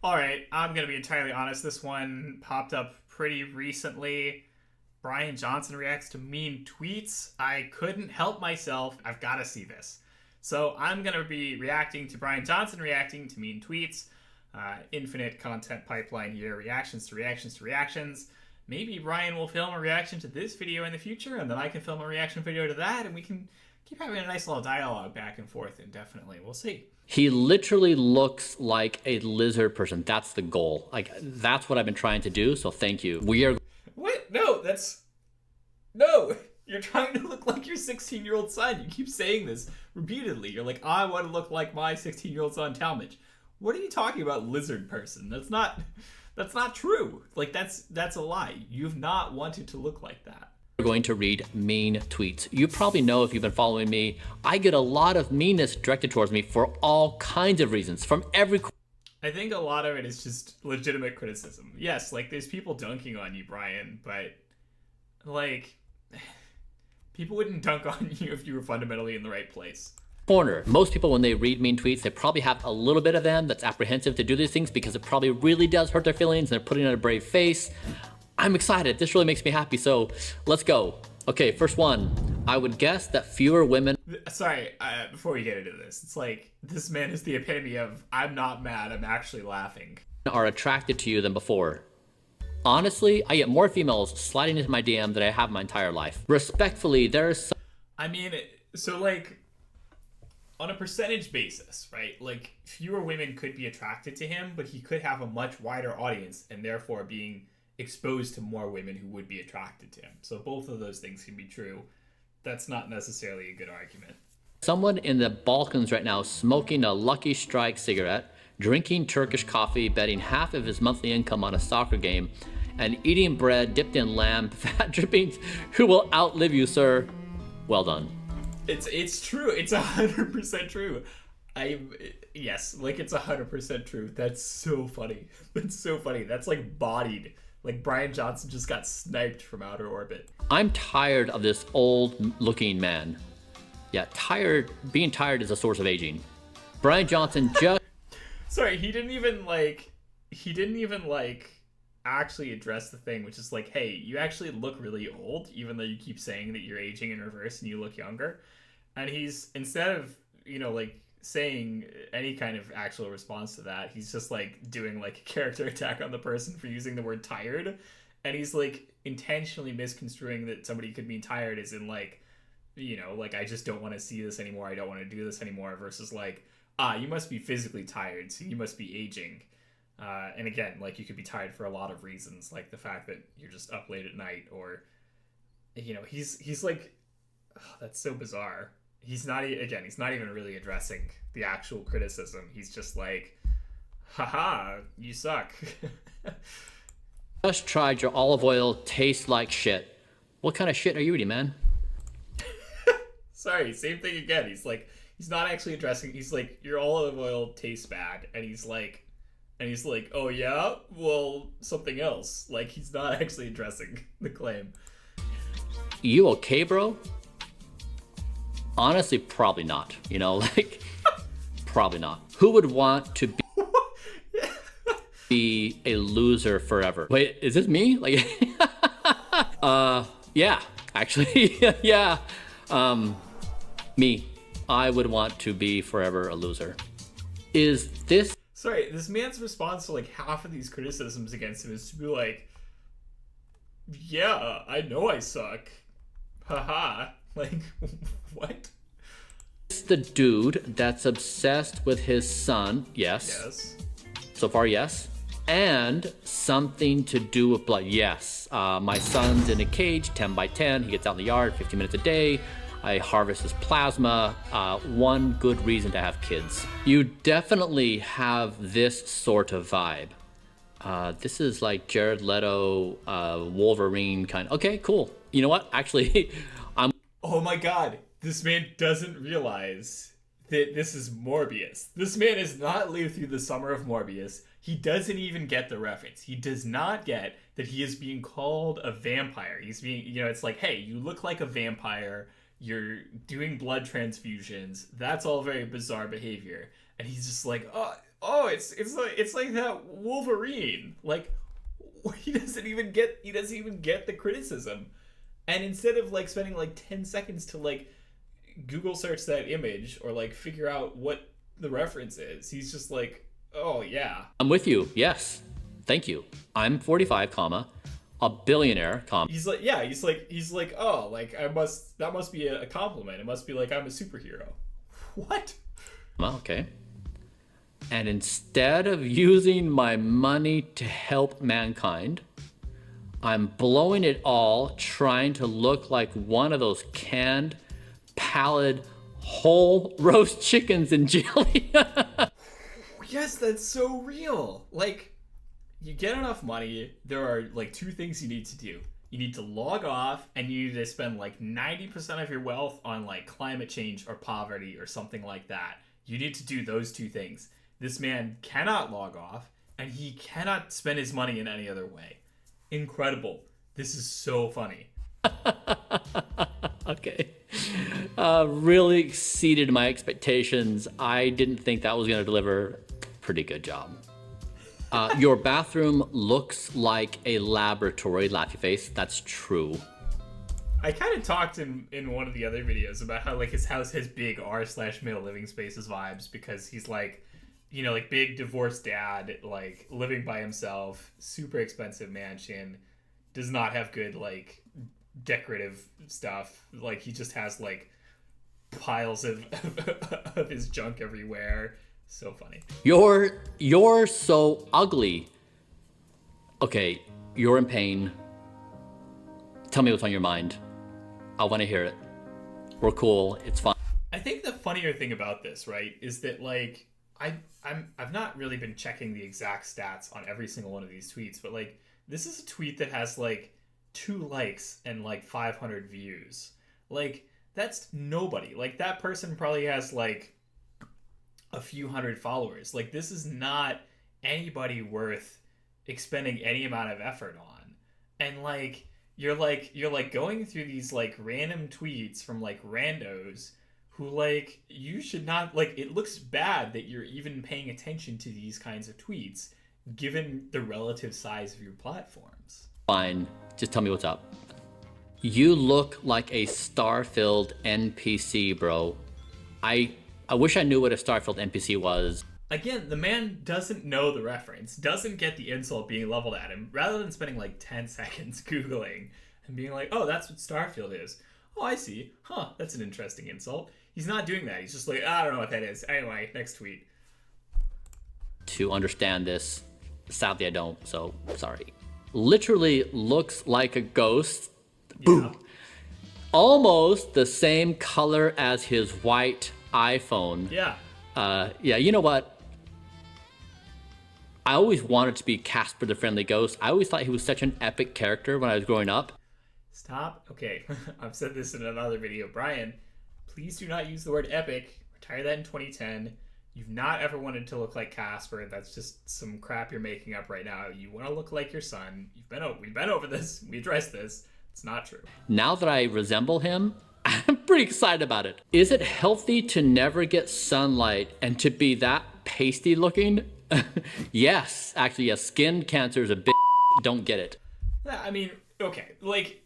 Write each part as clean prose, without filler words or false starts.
All right, I'm going to be entirely honest. This one popped up pretty recently. Bryan Johnson reacts to mean tweets. I couldn't help myself. I've got to see this. So I'm going to be reacting to Bryan Johnson reacting to mean tweets. Infinite content pipeline here. Reactions to reactions to reactions. Maybe Bryan will film a reaction to this video in the future, and then I can film a reaction video to that, and we can keep having a nice little dialogue back and forth indefinitely. We'll see. He literally looks like a lizard person. That's the goal. Like, that's what I've been trying to do, so thank you. We are... What? No, that's... No! You're trying to look like your 16-year-old son. You keep saying this repeatedly. You're like, I want to look like my 16-year-old son, Talmadge. What are you talking about, lizard person? That's not true. Like, that's a lie. You've not wanted to look like that. We're going to read mean tweets. You probably know, if you've been following me, I get a lot of meanness directed towards me for all kinds of reasons from every... I think a lot of it is just legitimate criticism. Yes, like, there's people dunking on you, Bryan, but, like, people wouldn't dunk on you if you were fundamentally in the right place. Corner. Most people, when they read mean tweets, they probably have a little bit of them that's apprehensive to do these things because it probably really does hurt their feelings and they're putting on a brave face. I'm excited. This really makes me happy. So let's go. Okay, first one. I would guess that fewer women... Sorry, before we get into this, it's like, this man is the epitome of, I'm not mad, I'm actually laughing. ...are attracted to you than before. Honestly, I get more females sliding into my DM than I have my entire life. Respectfully, there's some... I mean, so like, on a percentage basis, right? Like, fewer women could be attracted to him, but he could have a much wider audience and therefore being exposed to more women who would be attracted to him. So both of those things can be true. That's not necessarily a good argument. Someone in the Balkans right now smoking a Lucky Strike cigarette, drinking Turkish coffee, betting half of his monthly income on a soccer game, and eating bread dipped in lamb fat drippings, who will outlive you, sir. Well done. It's true. It's 100% true. Yes, like, it's 100% true. That's so funny. That's so funny. That's like bodied. Like, Bryan Johnson just got sniped from outer orbit. I'm tired of this old-looking man. Yeah, being tired is a source of aging. Bryan Johnson just... Sorry, he didn't even actually address the thing, which is like, hey, you actually look really old, even though you keep saying that you're aging in reverse and you look younger. And he's, instead of, like, saying any kind of actual response to that, he's just like doing like a character attack on the person for using the word tired, and he's like intentionally misconstruing that somebody could mean tired as in like, like, I just don't want to see this anymore, I don't want to do this anymore, versus like, you must be physically tired, so you must be aging. And again, like, you could be tired for a lot of reasons, like the fact that you're just up late at night, or he's like, oh, that's so bizarre. He's not even really addressing the actual criticism. He's just like, haha, you suck. Just tried your olive oil, tastes like shit. What kind of shit are you eating, man? Sorry, same thing again. He's like, he's not actually addressing, he's like, your olive oil tastes bad. And he's like, oh yeah? Well, something else. Like, he's not actually addressing the claim. You okay, bro? Honestly, probably not. Like, probably not. Who would want to be a loser forever? Wait, is this me? Like, yeah, actually, yeah. Me. I would want to be forever a loser. Is this... Sorry, this man's response to like half of these criticisms against him is to be like, yeah, I know I suck. Haha. Like, what? It's the dude that's obsessed with his son. Yes. Yes. So far, yes. And something to do with blood. Yes. My son's in a cage, 10 by 10. He gets out in the yard 15 minutes a day. I harvest his plasma. One good reason to have kids. You definitely have this sort of vibe. This is like Jared Leto, Wolverine kind. Okay, cool. You know what? Actually, oh my god, this man doesn't realize that this is Morbius. This man has not lived through the summer of Morbius. He doesn't even get the reference. He does not get that he is being called a vampire. He's being, it's like, hey, you look like a vampire. You're doing blood transfusions. That's all very bizarre behavior. And he's just like, oh, oh, it's like that Wolverine. Like he doesn't even get the criticism. And instead of like spending like 10 seconds to like Google search that image or like figure out what the reference is, he's just like, oh yeah. I'm with you. Yes. Thank you. I'm 45, comma, a billionaire, comma. He's like, yeah, he's like, oh, like that must be a compliment. It must be like I'm a superhero. What? Okay. And instead of using my money to help mankind, I'm blowing it all trying to look like one of those canned, pallid, whole roast chickens in jelly. Yes, that's so real. Like, you get enough money, there are like two things you need to do. You need to log off, and you need to spend like 90% of your wealth on like climate change or poverty or something like that. You need to do those two things. This man cannot log off, and he cannot spend his money in any other way. Incredible. This is so funny. Okay. Really exceeded my expectations. I didn't think that was going to deliver. Pretty good job. Your bathroom looks like a laboratory, laughy face. That's true. I kind of talked in one of the other videos about how like his house has big r/middle living spaces vibes because he's like, you know, like big divorced dad, like living by himself, super expensive mansion, does not have good like decorative stuff. Like he just has like piles of of his junk everywhere. So funny. You're so ugly. Okay, you're in pain. Tell me what's on your mind. I want to hear it. We're cool. It's fine. I think the funnier thing about this, right, is that like I've not really been checking the exact stats on every single one of these tweets, but like this is a tweet that has like 2 likes and like 500 views. Like that's nobody. Like that person probably has like a few hundred followers. Like this is not anybody worth expending any amount of effort on. And like you're going through these like random tweets from like randos who like you should not, like it looks bad that you're even paying attention to these kinds of tweets given the relative size of your platforms. Fine. Just tell me what's up. You look like a star-filled NPC, bro. I wish I knew what a star-filled NPC was. Again, the man doesn't know the reference, doesn't get the insult being leveled at him. Rather than spending like 10 seconds Googling and being like, oh, that's what Starfield is. Oh, I see. Huh, that's an interesting insult. He's not doing that. He's just like, I don't know what that is. Anyway, next tweet. To understand this, sadly I don't, so sorry. Literally looks like a ghost. Yeah. Boom. Almost the same color as his white iPhone. Yeah. Yeah, you know what? I always wanted to be Casper the Friendly Ghost. I always thought he was such an epic character when I was growing up. Stop. Okay, I've said this in another video. Bryan, please do not use the word epic. Retire that in 2010. You've not ever wanted to look like Casper. That's just some crap you're making up right now. You want to look like your son. We've been over this. We addressed this. It's not true. Now that I resemble him, I'm pretty excited about it. Is it healthy to never get sunlight and to be that pasty looking? Yes, actually, yes. Skin cancer is a big don't get it. I mean, okay, like,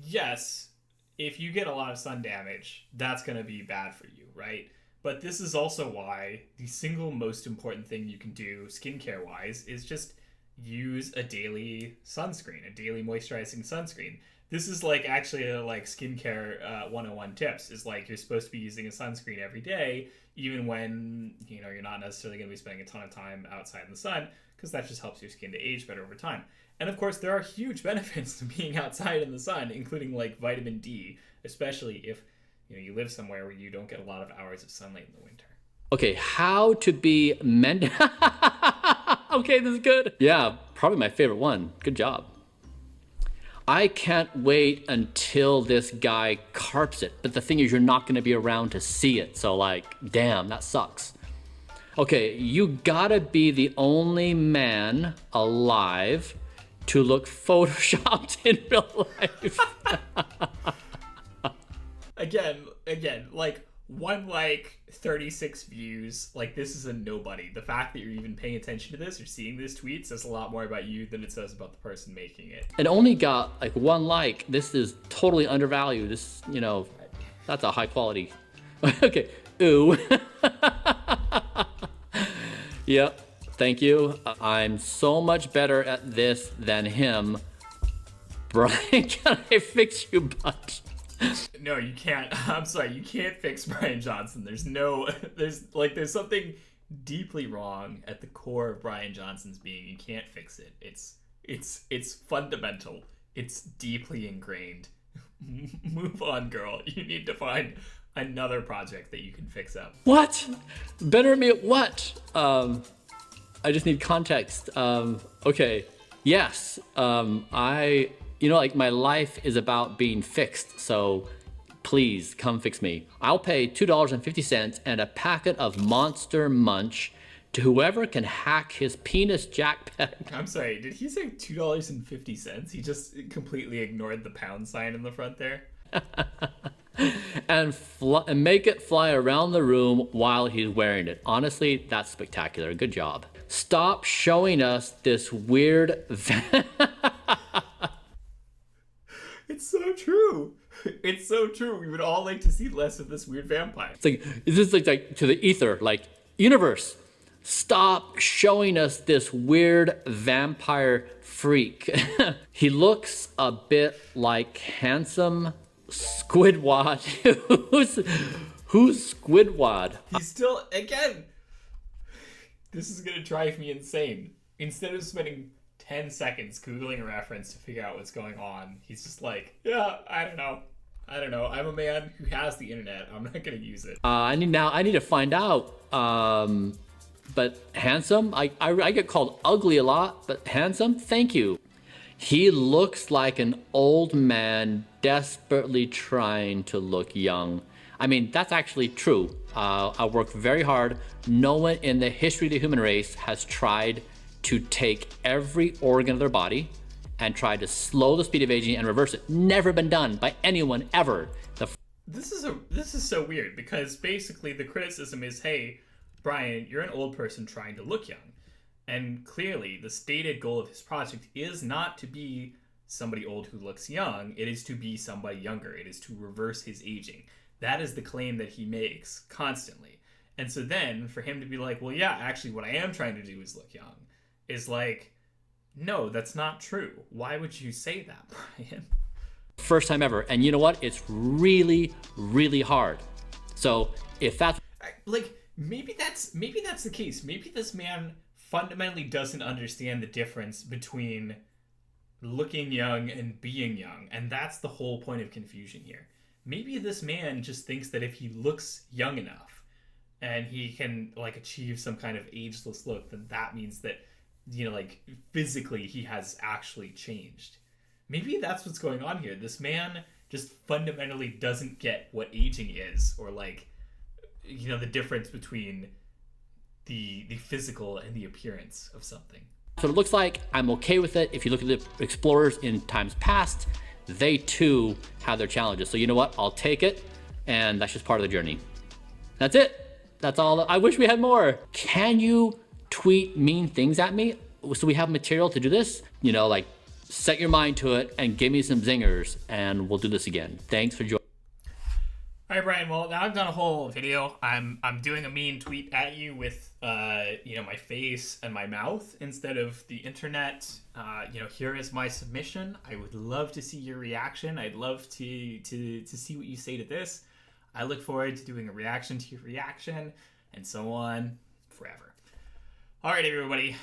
yes, if you get a lot of sun damage, that's going to be bad for you, right? But this is also why the single most important thing you can do skincare-wise is just use a daily sunscreen, a daily moisturizing sunscreen. This is like actually a like skincare 101 tips is like you're supposed to be using a sunscreen every day, even when, you know, you're not necessarily going to be spending a ton of time outside in the sun, because that just helps your skin to age better over time. And of course, there are huge benefits to being outside in the sun, including like vitamin D, especially if, you know, you live somewhere where you don't get a lot of hours of sunlight in the winter. Okay, how to be Okay, this is good. Yeah, probably my favorite one. Good job. I can't wait until this guy carps it. But the thing is, you're not going to be around to see it. So like, damn, that sucks. Okay, you gotta be the only man alive to look photoshopped in real life. Again, like, 1 like, 36 views. Like, this is a nobody. The fact that you're even paying attention to this or seeing this tweet says a lot more about you than it says about the person making it. It only got like 1 like. This is totally undervalued. This, you know, that's a high quality. Okay. Ooh. Yep. Thank you. I'm so much better at this than him. Bryan, can I fix you, butt? No, you can't. I'm sorry, you can't fix Bryan Johnson. There's something deeply wrong at the core of Bryan Johnson's being. You can't fix it. It's fundamental. It's deeply ingrained. Move on, girl. You need to find another project that you can fix up. What? Better at me at what? I just need context. Okay. Yes. Like my life is about being fixed, so please come fix me. I'll pay $2.50 and a packet of Monster Munch to whoever can hack his penis jackpot. I'm sorry, did he say $2.50? He just completely ignored the pound sign in the front there. and make it fly around the room while he's wearing it. Honestly, that's spectacular. Good job. Stop showing us this weird... It's so true. It's so true. We would all like to see less of this weird vampire. It's just like to the ether, like, universe, stop showing us this weird vampire freak. He looks a bit like handsome Squidward. Who's Squidward? He's still, again, this is going to drive me insane. Instead of spending 10 seconds Googling a reference to figure out what's going on, he's just like, yeah, I don't know. I'm a man who has the internet. I'm not going to use it. I need to find out. But handsome, I get called ugly a lot, but handsome, thank you. He looks like an old man desperately trying to look young. I mean, that's actually true. I work very hard. No one in the history of the human race has tried to take every organ of their body and try to slow the speed of aging and reverse it. Never been done by anyone ever. This is so weird, because basically the criticism is, hey, Bryan, you're an old person trying to look young. And clearly the stated goal of his project is not to be somebody old who looks young. It is to be somebody younger. It is to reverse his aging. That is the claim that he makes constantly. And so then for him to be like, well, yeah, actually what I am trying to do is look young, is like, no, that's not true. Why would you say that, Bryan? First time ever. And you know what? It's really, really hard. So if that's... Like, maybe that's the case. Maybe this man fundamentally doesn't understand the difference between looking young and being young. And that's the whole point of confusion here. Maybe this man just thinks that if he looks young enough and he can, like, achieve some kind of ageless look, then that means that, you know, like, physically he has actually changed. Maybe that's what's going on here. This man just fundamentally doesn't get what aging is, or, like, you know, the difference between the physical and the appearance of something. So it looks like I'm okay with it. If you look at the explorers in times past, they too have their challenges. So you know what? I'll take it, and that's just part of the journey. That's it. That's all. I wish we had more. Can you tweet mean things at me so we have material to do this? You know, like, set your mind to it and give me some zingers, and we'll do this again. Thanks for joining. All right, Bryan. Well, now I've done a whole video. I'm doing a mean tweet at you with you know, my face and my mouth instead of the internet. You know, here is my submission. I would love to see your reaction. I'd love to see what you say to this. I look forward to doing a reaction to your reaction, and so on forever. All right, everybody.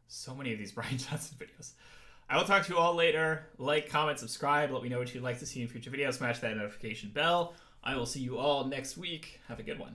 So many of these Bryan Johnson videos. I will talk to you all later. Like, comment, subscribe. Let me know what you'd like to see in future videos. Smash that notification bell. I will see you all next week. Have a good one.